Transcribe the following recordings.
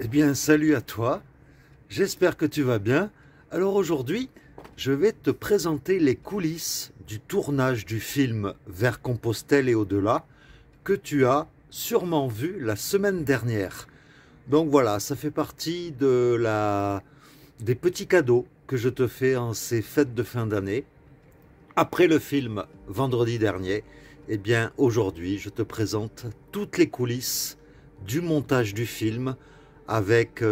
Eh bien, salut à toi, j'espère que tu vas bien. Alors aujourd'hui, je vais te présenter les coulisses du tournage du film Vers Compostelle et au-delà que tu as sûrement vu la semaine dernière. Donc voilà, ça fait partie des petits cadeaux que je te fais en ces fêtes de fin d'année. Après le film vendredi dernier, eh bien aujourd'hui, je te présente toutes les coulisses du montage du film avec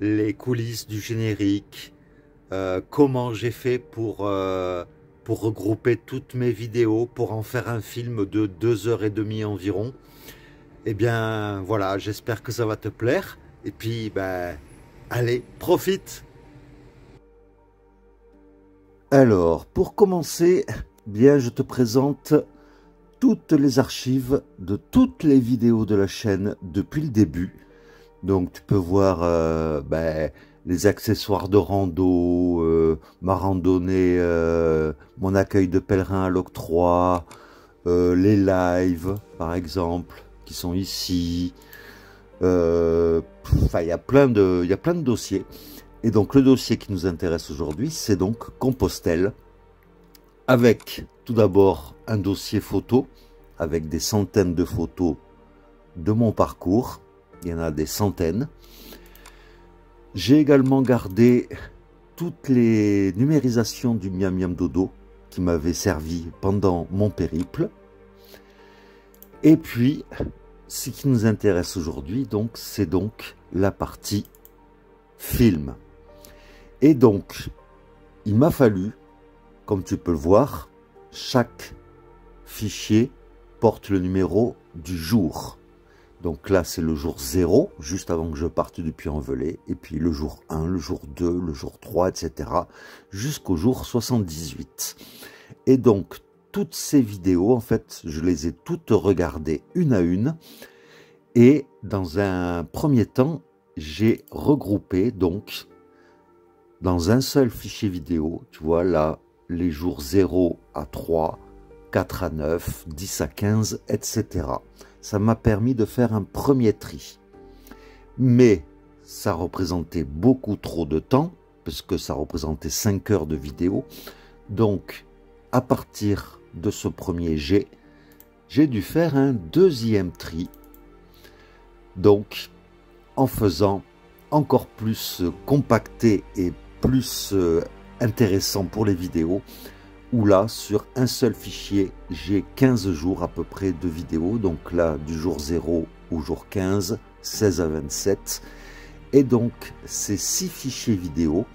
les coulisses du générique, comment j'ai fait pour regrouper toutes mes vidéos, pour en faire un film de 2 heures et demie environ. Eh bien voilà, j'espère que ça va te plaire. Et puis, ben, allez, profite. Alors, pour commencer, bien, je te présente toutes les archives de toutes les vidéos de la chaîne depuis le début. Donc tu peux voir les accessoires de rando, ma randonnée, mon accueil de pèlerin à l'octroi, les lives par exemple qui sont ici. Enfin, il y a plein de dossiers. Et donc le dossier qui nous intéresse aujourd'hui, c'est donc Compostelle, avec tout d'abord un dossier photo, avec des centaines de photos de mon parcours. Il y en a des centaines. J'ai également gardé toutes les numérisations du Miam Miam Dodo qui m'avaient servi pendant mon périple. Et puis, ce qui nous intéresse aujourd'hui, donc, c'est donc la partie film. Et donc, il m'a fallu, comme tu peux le voir, chaque fichier porte le numéro du jour. Donc là, c'est le jour 0, juste avant que je parte du Puy-en-Velay, et puis le jour 1, le jour 2, le jour 3, etc., jusqu'au jour 78. Et donc, toutes ces vidéos, en fait, je les ai toutes regardées une à une, et dans un premier temps, j'ai regroupé, donc, dans un seul fichier vidéo, tu vois, là, les jours 0 à 3, 4 à 9, 10 à 15, etc. Ça m'a permis de faire un premier tri. Mais ça représentait beaucoup trop de temps, parce que ça représentait 5 heures de vidéo. Donc, à partir de ce premier jet, j'ai dû faire un deuxième tri. Donc, en faisant encore plus compacté et plus intéressant pour les vidéos, où là, sur un seul fichier, j'ai 15 jours à peu près de vidéos. Donc là, du jour 0 au jour 15, 16 à 27. Et donc, ces 6 fichiers vidéo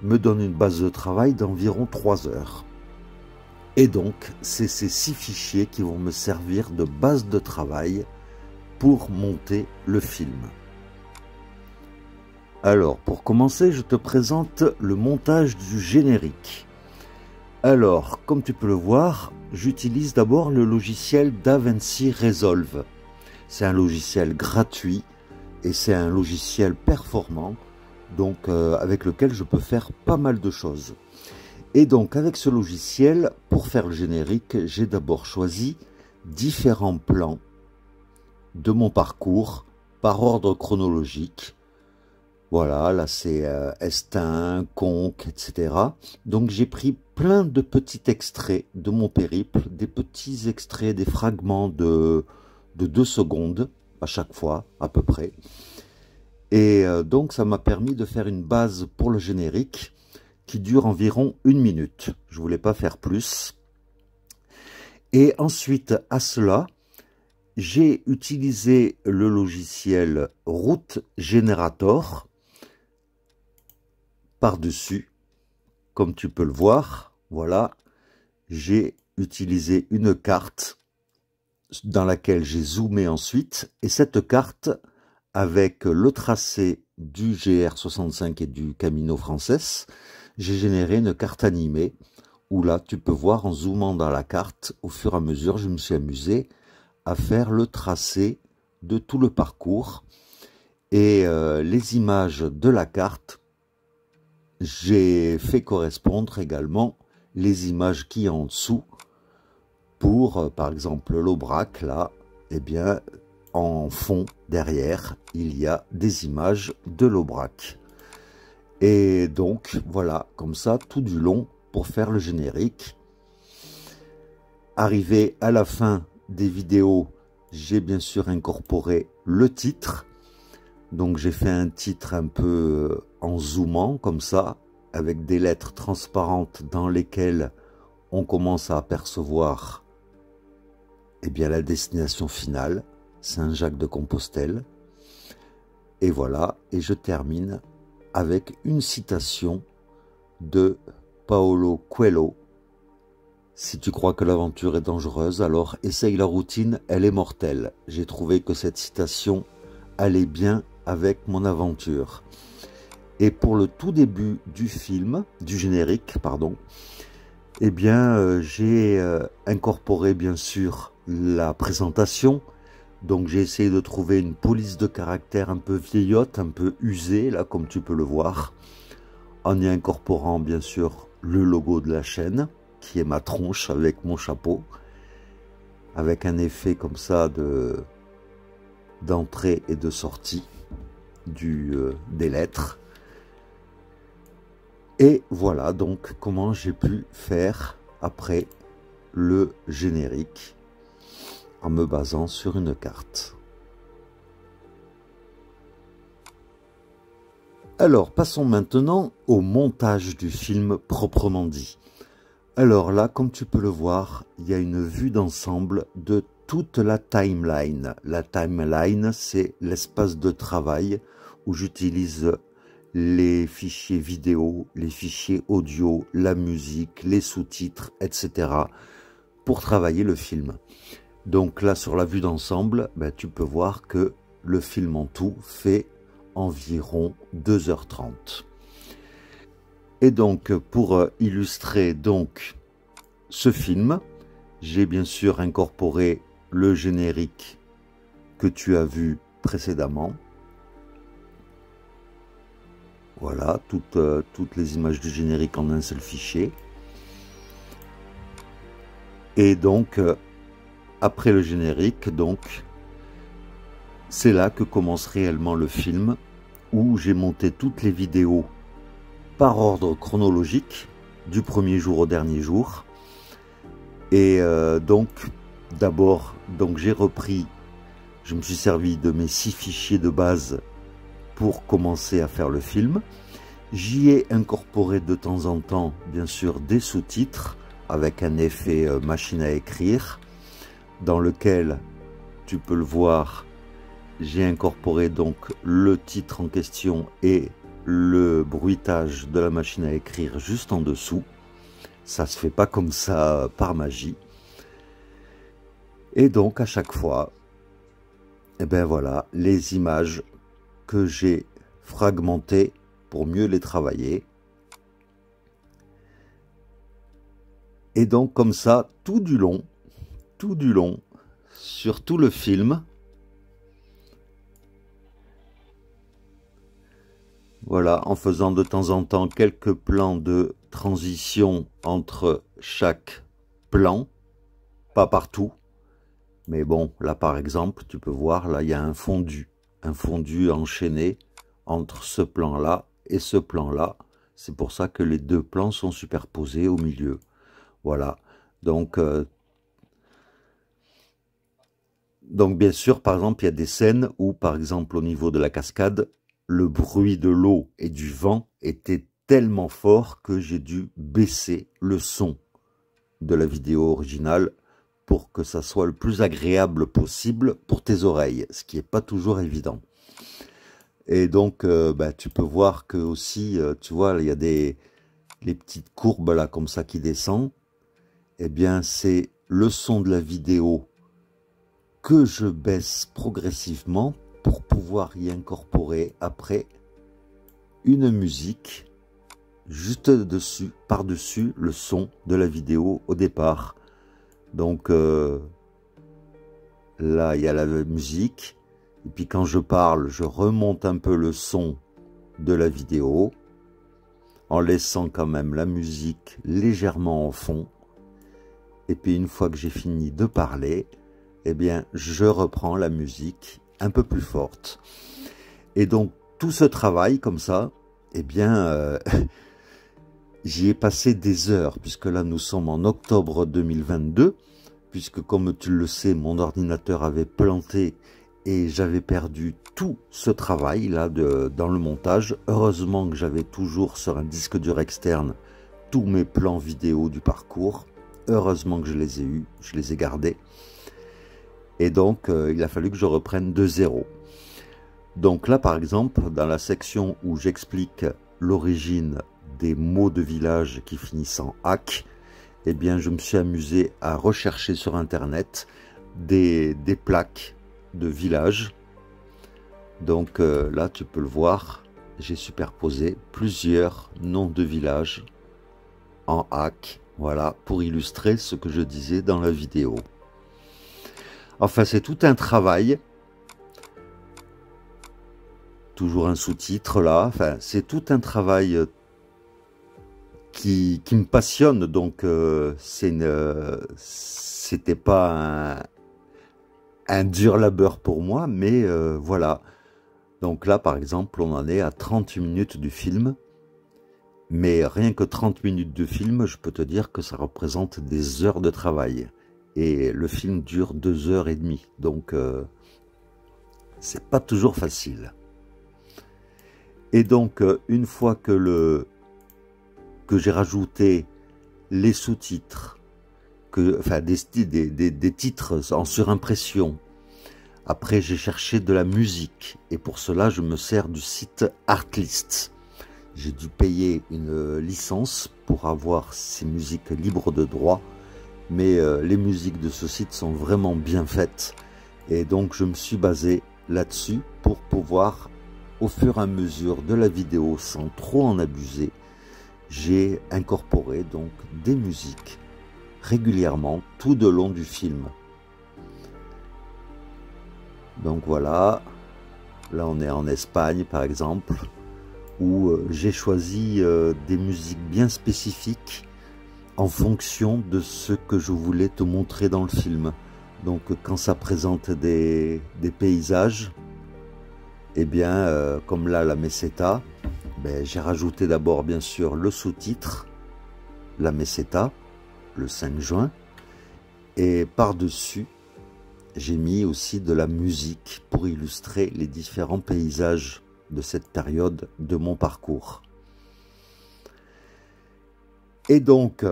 me donnent une base de travail d'environ 3 heures. Et donc, c'est ces 6 fichiers qui vont me servir de base de travail pour monter le film. Alors, pour commencer, je te présente le montage du générique. Alors, comme tu peux le voir, j'utilise d'abord le logiciel DaVinci Resolve. C'est un logiciel gratuit et c'est un logiciel performant, donc avec lequel je peux faire pas mal de choses. Et donc, avec ce logiciel, pour faire le générique, j'ai d'abord choisi différents plans de mon parcours par ordre chronologique. Voilà, là c'est Estin, Conques, etc. Donc j'ai pris plein de petits extraits de mon périple, des petits extraits, des fragments de 2 secondes à chaque fois, à peu près. Et donc ça m'a permis de faire une base pour le générique qui dure environ 1 minute. Je ne voulais pas faire plus. Et ensuite, à cela, j'ai utilisé le logiciel Route Generator par-dessus, comme tu peux le voir. Voilà, j'ai utilisé une carte dans laquelle j'ai zoomé ensuite, et cette carte, avec le tracé du GR65 et du Camino Frances, j'ai généré une carte animée, où là, tu peux voir en zoomant dans la carte, au fur et à mesure, je me suis amusé à faire le tracé de tout le parcours, et les images de la carte, j'ai fait correspondre également les images qui en dessous pour, par exemple, l'Aubrac, là, eh bien, en fond, derrière, il y a des images de l'Aubrac. Et donc, voilà, comme ça, tout du long, pour faire le générique. Arrivé à la fin des vidéos, j'ai bien sûr incorporé le titre. Donc j'ai fait un titre un peu en zoomant, comme ça, avec des lettres transparentes dans lesquelles on commence à apercevoir eh bien, la destination finale, Saint-Jacques-de-Compostelle. Et voilà, et je termine avec une citation de Paulo Coelho. Si tu crois que l'aventure est dangereuse, alors essaye la routine, elle est mortelle. J'ai trouvé que cette citation allait bien avec mon aventure. Et pour le tout début du film, du générique, pardon, eh bien, j'ai incorporé bien sûr la présentation. Donc j'ai essayé de trouver une police de caractère un peu vieillotte, un peu usée, là comme tu peux le voir, en y incorporant bien sûr le logo de la chaîne, qui est ma tronche avec mon chapeau, avec un effet comme ça d'entrée et de sortie des lettres. Et voilà donc comment j'ai pu faire après le générique en me basant sur une carte. Alors passons maintenant au montage du film proprement dit. Alors là, comme tu peux le voir, il y a une vue d'ensemble de toute la timeline. La timeline, c'est l'espace de travail où j'utilise les fichiers vidéo, les fichiers audio, la musique, les sous-titres, etc. pour travailler le film. Donc là, sur la vue d'ensemble, tu peux voir que le film en tout fait environ 2h30. Et donc, pour illustrer donc ce film, j'ai bien sûr incorporé le générique que tu as vu précédemment. Voilà, toutes les images du générique en un seul fichier. Et donc, après le générique, donc, c'est là que commence réellement le film, où j'ai monté toutes les vidéos par ordre chronologique, du premier jour au dernier jour. Et donc, d'abord, j'ai repris, je me suis servi de mes 6 fichiers de base pour commencer à faire le film. J'y ai incorporé de temps en temps, bien sûr, des sous-titres avec un effet machine à écrire, dans lequel, tu peux le voir, j'ai incorporé donc le titre en question et le bruitage de la machine à écrire juste en dessous. Ça se fait pas comme ça par magie. Et donc à chaque fois, et ben voilà, les images que j'ai fragmentées pour mieux les travailler. Et donc comme ça, tout du long, sur tout le film. Voilà, en faisant de temps en temps quelques plans de transition entre chaque plan, pas partout, mais bon, là par exemple, tu peux voir, là il y a un fondu enchaîné entre ce plan-là et ce plan-là. C'est pour ça que les deux plans sont superposés au milieu. Voilà, donc bien sûr, par exemple, il y a des scènes où, par exemple, au niveau de la cascade, le bruit de l'eau et du vent était tellement fort que j'ai dû baisser le son de la vidéo originale pour que ça soit le plus agréable possible pour tes oreilles, ce qui n'est pas toujours évident. Et donc, tu peux voir que aussi, tu vois, il y a les petites courbes là comme ça qui descendent. Eh bien, c'est le son de la vidéo que je baisse progressivement pour pouvoir y incorporer après une musique juste dessus, par-dessus le son de la vidéo au départ. Donc là, il y a la musique. Et puis quand je parle, je remonte un peu le son de la vidéo en laissant quand même la musique légèrement en fond. Et puis une fois que j'ai fini de parler, eh bien, je reprends la musique un peu plus forte. Et donc, tout ce travail comme ça, eh bien, j'y ai passé des heures, puisque là, nous sommes en octobre 2022, puisque comme tu le sais, mon ordinateur avait planté et j'avais perdu tout ce travail là dans le montage. Heureusement que j'avais toujours sur un disque dur externe tous mes plans vidéo du parcours. Heureusement que je les ai eus, je les ai gardés. Et donc, il a fallu que je reprenne de zéro. Donc là, par exemple, dans la section où j'explique l'origine des mots de village qui finissent en « ac », eh bien, je me suis amusé à rechercher sur Internet des plaques de village. Donc là, tu peux le voir, j'ai superposé plusieurs noms de villages en ac, voilà, pour illustrer ce que je disais dans la vidéo. Enfin, c'est tout un travail. Toujours un sous-titre là. Enfin, c'est tout un travail qui me passionne. Donc, c'était pas un dur labeur pour moi, mais voilà. Donc là, par exemple, on en est à 30 minutes du film. Mais rien que 30 minutes de film, je peux te dire que ça représente des heures de travail. Et le film dure 2h30. Donc, c'est pas toujours facile. Et donc, une fois que j'ai rajouté les sous-titres, enfin des titres en surimpression, après j'ai cherché de la musique, et pour cela je me sers du site Artlist. J'ai dû payer une licence pour avoir ces musiques libres de droit, mais les musiques de ce site sont vraiment bien faites, et donc je me suis basé là-dessus pour pouvoir, au fur et à mesure de la vidéo, sans trop en abuser, j'ai incorporé donc des musiques régulièrement tout au long du film. Donc voilà, là on est en Espagne par exemple, où j'ai choisi des musiques bien spécifiques en fonction de ce que je voulais te montrer dans le film. Donc quand ça présente des paysages, eh bien comme là la Meseta, ben, j'ai rajouté d'abord bien sûr le sous-titre, la Meseta, le 5 juin, et par-dessus j'ai mis aussi de la musique pour illustrer les différents paysages de cette période de mon parcours. Et donc,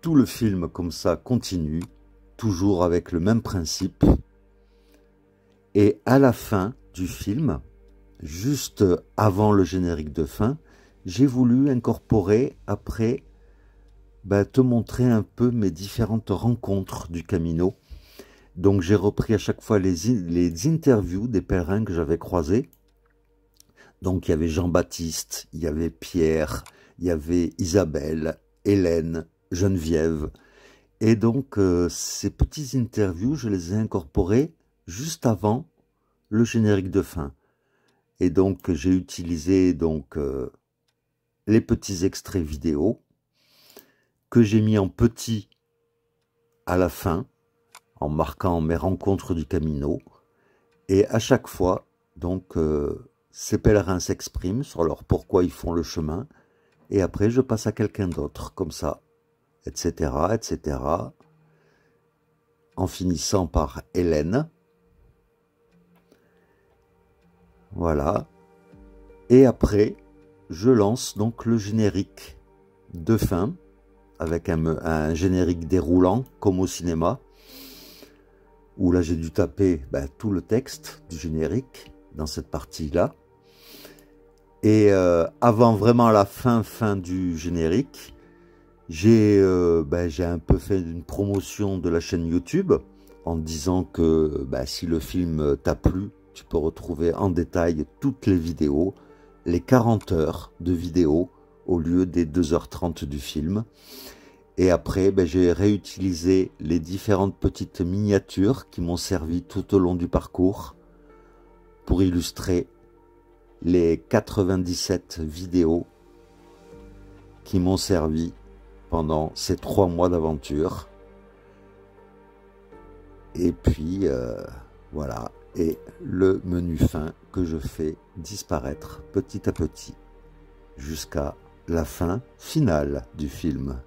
tout le film comme ça continue, toujours avec le même principe. Et à la fin du film, juste avant le générique de fin, j'ai voulu incorporer après, te montrer un peu mes différentes rencontres du Camino. Donc j'ai repris à chaque fois les interviews des pèlerins que j'avais croisés. Donc il y avait Jean-Baptiste, il y avait Pierre, il y avait Isabelle, Hélène, Geneviève. Et donc ces petites interviews, je les ai incorporées juste avant le générique de fin. Et donc j'ai utilisé donc les petits extraits vidéo que j'ai mis en petit à la fin, en marquant mes rencontres du Camino. Et à chaque fois, donc, ces pèlerins s'expriment sur leur pourquoi ils font le chemin. Et après, je passe à quelqu'un d'autre, comme ça, etc., etc. En finissant par Hélène. Voilà. Et après, je lance donc le générique de fin, avec un générique déroulant, comme au cinéma, où là j'ai dû taper tout le texte du générique dans cette partie-là. Et avant vraiment la fin du générique, j'ai un peu fait une promotion de la chaîne YouTube en disant que si le film t'a plu, tu peux retrouver en détail toutes les vidéos, les 40 heures de vidéos au lieu des 2h30 du film. Et après, j'ai réutilisé les différentes petites miniatures qui m'ont servi tout au long du parcours pour illustrer les 97 vidéos qui m'ont servi pendant ces 3 mois d'aventure. Et puis voilà, et le menu fin que je fais disparaître petit à petit jusqu'à la fin finale du film.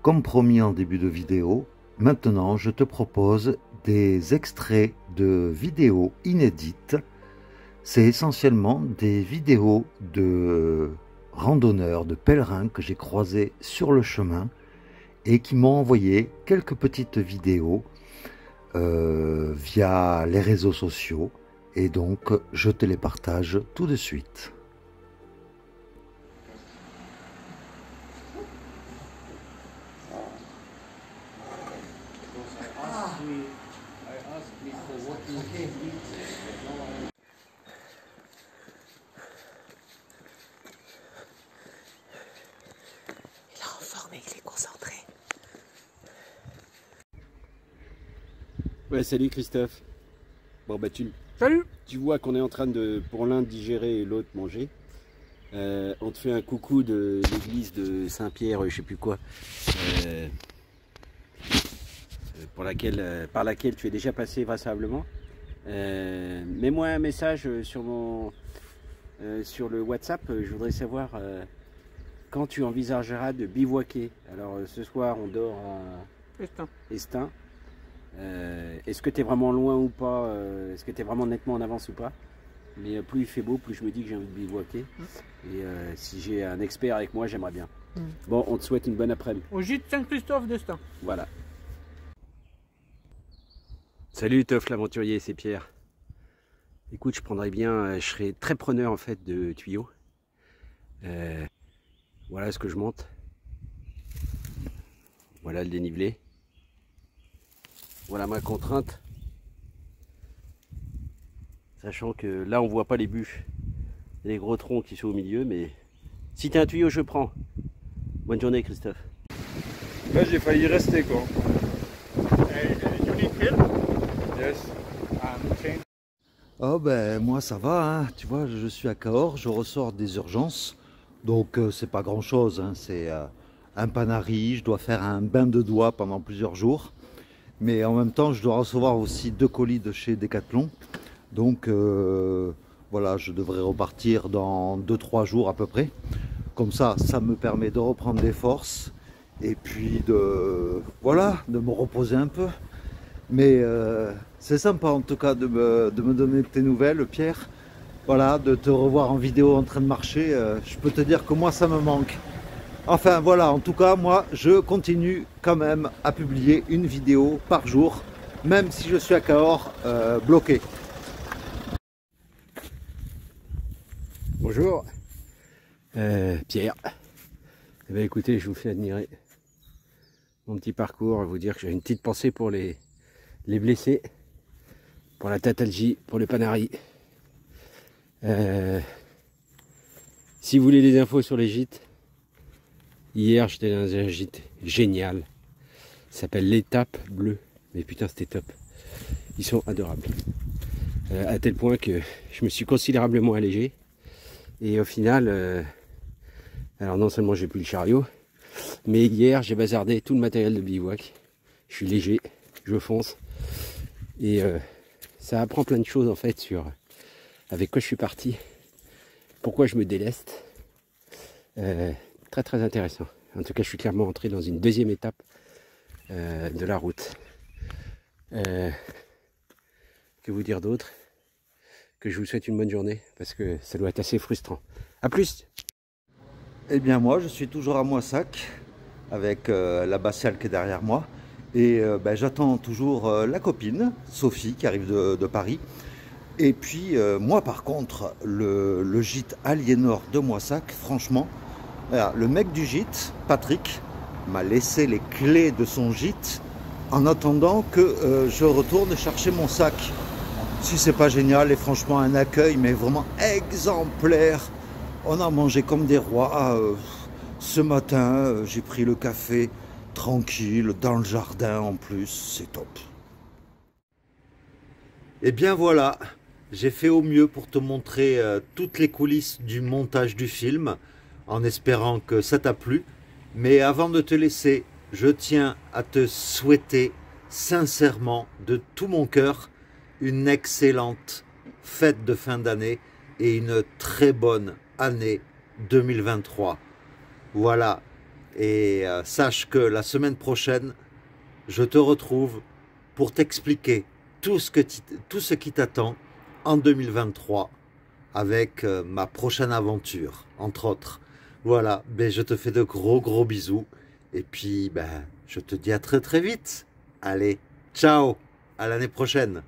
Comme promis en début de vidéo, maintenant je te propose des extraits de vidéos inédites. C'est essentiellement des vidéos de randonneurs, de pèlerins que j'ai croisés sur le chemin et qui m'ont envoyé quelques petites vidéos via les réseaux sociaux, et donc je te les partage tout de suite. Il est en forme et il est concentré. Ouais, salut Christophe. Bon bah Salut. tu vois qu'on est en train de, pour l'un digérer et l'autre manger. On te fait un coucou de l'église de Saint-Pierre, je sais plus quoi, par laquelle tu es déjà passé vraisemblablement. Mets-moi un message sur le WhatsApp. Je voudrais savoir quand tu envisageras de bivouaquer. Alors ce soir on dort à Estin. Est-ce que tu es vraiment loin ou pas, est-ce que tu es vraiment nettement en avance ou pas? Mais plus il fait beau, plus je me dis que j'ai envie de bivouaquer. Et si j'ai un expert avec moi, j'aimerais bien. Bon, on te souhaite une bonne après-midi. Au gîte Saint-Christophe d'Estaing. Voilà. Salut Toff l'aventurier, c'est Pierre. Écoute, je prendrais bien, je serais très preneur en fait de tuyaux. Voilà ce que je monte. Voilà le dénivelé. Voilà ma contrainte. Sachant que là on voit pas les bûches et les gros troncs qui sont au milieu, mais si tu as un tuyau je prends. Bonne journée Christophe. Là j'ai failli rester quoi. You need help? Yes. Oh ben moi ça va, hein. Tu vois, je suis à Cahors, je ressors des urgences, donc c'est pas grand chose, hein. C'est un panari, je dois faire un bain de doigts pendant plusieurs jours, mais en même temps je dois recevoir aussi 2 colis de chez Decathlon, donc voilà, je devrais repartir dans 2-3 jours à peu près, comme ça me permet de reprendre des forces et puis de me reposer un peu. Mais c'est sympa en tout cas de me donner de tes nouvelles, Pierre. Voilà, de te revoir en vidéo en train de marcher. Je peux te dire que moi ça me manque. Enfin voilà, en tout cas moi je continue quand même à publier une vidéo par jour, même si je suis à Cahors bloqué. Bonjour Pierre. Eh bien, écoutez, je vous fais admirer mon petit parcours, vous dire que j'ai une petite pensée pour les blessés, pour la tatalgie, pour le panari. Si vous voulez des infos sur les gîtes, hier j'étais dans un gîte génial, ça s'appelle l'étape bleue, mais putain c'était top, ils sont adorables, à tel point que je me suis considérablement allégé, et au final, alors non seulement j'ai plus le chariot, mais hier j'ai bazardé tout le matériel de bivouac, je suis léger, je fonce, et ça apprend plein de choses en fait sur avec quoi je suis parti, pourquoi je me déleste. Très très intéressant. En tout cas je suis clairement entré dans une deuxième étape de la route. Que vous dire d'autre? Que je vous souhaite une bonne journée, parce que ça doit être assez frustrant. A plus. Eh bien moi je suis toujours à Moissac avec l'abbatiale qui est derrière moi. Et ben, j'attends toujours la copine, Sophie, qui arrive de Paris. Et puis moi par contre, le gîte Aliénor de Moissac, franchement, voilà, le mec du gîte, Patrick, m'a laissé les clés de son gîte en attendant que je retourne chercher mon sac. Si c'est pas génial, et franchement un accueil mais vraiment exemplaire. On a mangé comme des rois. Ce matin, j'ai pris le café tranquille, dans le jardin en plus, c'est top. Et bien voilà, j'ai fait au mieux pour te montrer toutes les coulisses du montage du film, en espérant que ça t'a plu. Mais avant de te laisser, je tiens à te souhaiter sincèrement de tout mon cœur une excellente fête de fin d'année et une très bonne année 2023. Voilà, et sache que la semaine prochaine, je te retrouve pour t'expliquer tout ce qui t'attend en 2023 avec ma prochaine aventure, entre autres. Voilà, ben, je te fais de gros bisous et puis ben, je te dis à très vite. Allez, ciao, à l'année prochaine.